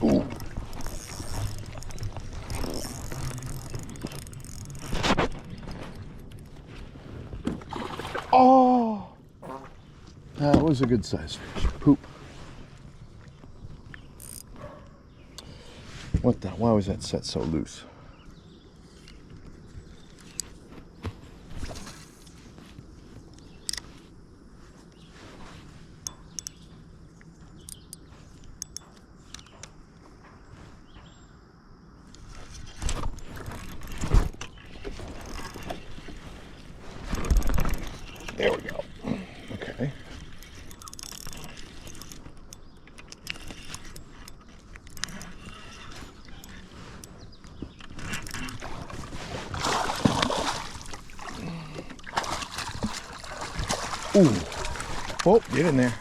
Ooh. Oh, that was a good size fish. Poop. What the? Why was that set so loose? There we go. Okay. Ooh. Oh, get in there.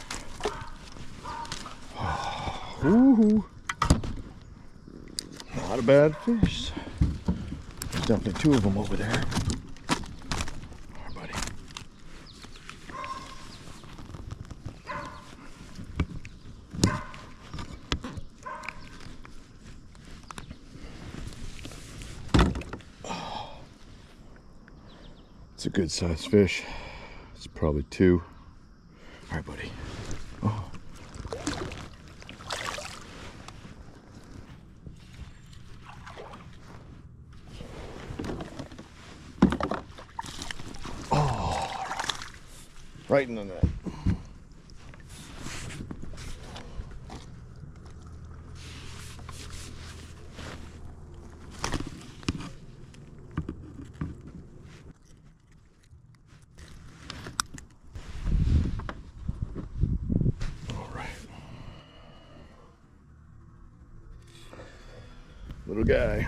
Ooh. Not a bad fish. There's definitely two of them over there. All right, buddy. Oh. It's a good sized fish. It's probably two. All right, buddy. Oh. Oh. Right in the net. Little guy.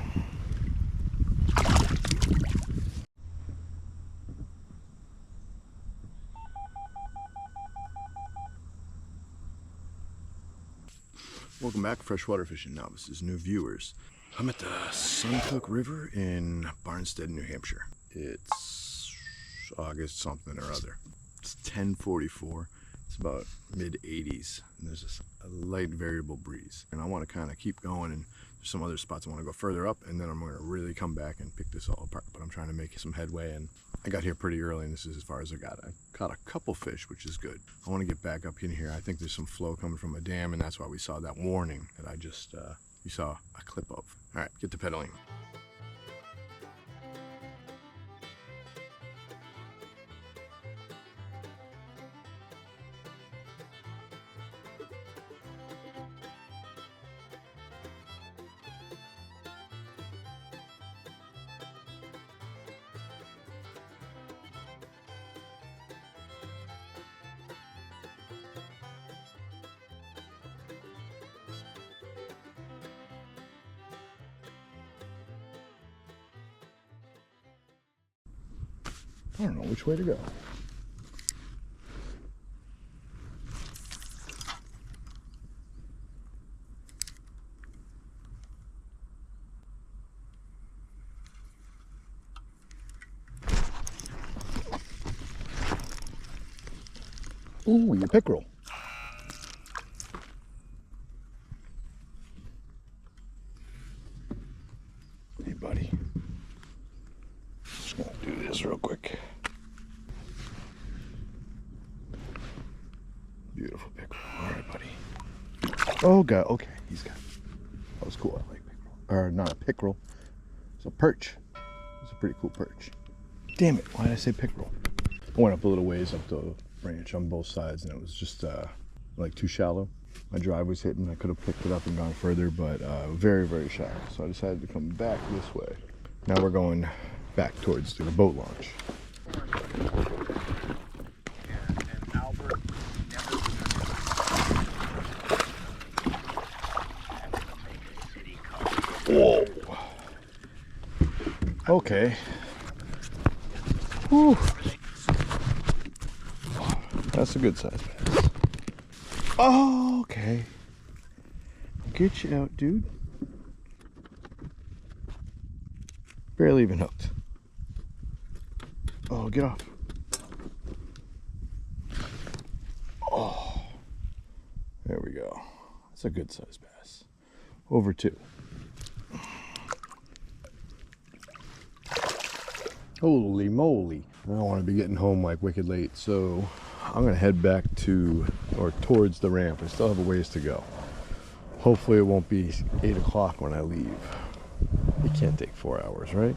Welcome back, Freshwater Fishing Novices, new viewers. I'm at the Suncook River in Barnstead, New Hampshire. It's August something or other. It's 10:44. It's about mid-80s, and there's a light variable breeze. And I want to kind of keep going, and there's some other spots I want to go further up, and then I'm going to really come back and pick this all apart. But I'm trying to make some headway, and I got here pretty early, and this is as far as I got. I caught a couple fish, which is good. I want to get back up in here. I think there's some flow coming from a dam, and that's why we saw that warning that I just, you saw a clip of. All right, get to pedaling. I don't know which way to go. Ooh, your pickerel. Hey, buddy. Just gonna do this real quick. Beautiful pickerel. All right, buddy. Oh, God. Okay, he's got it. That was cool. I like pickerel. Or not a pickerel. It's a perch. It's a pretty cool perch. Damn it. Why did I say pickerel? I went up a little ways up the branch on both sides, and it was just like too shallow. My drive was hitting. I could have picked it up and gone further, but very, very shallow. So I decided to come back this way. Now we're going back towards the boat launch. Whoa. Okay. Whew. That's a good size bass. Oh, okay. Get you out, dude. Barely even hooked. Oh, get off. Oh, there we go. That's a good size bass. over 2. Holy moly. I don't want to be getting home like wicked late, so I'm going to head back to, or towards the ramp. I still have a ways to go. Hopefully it won't be 8 o'clock when I leave. It can't take 4 hours, right?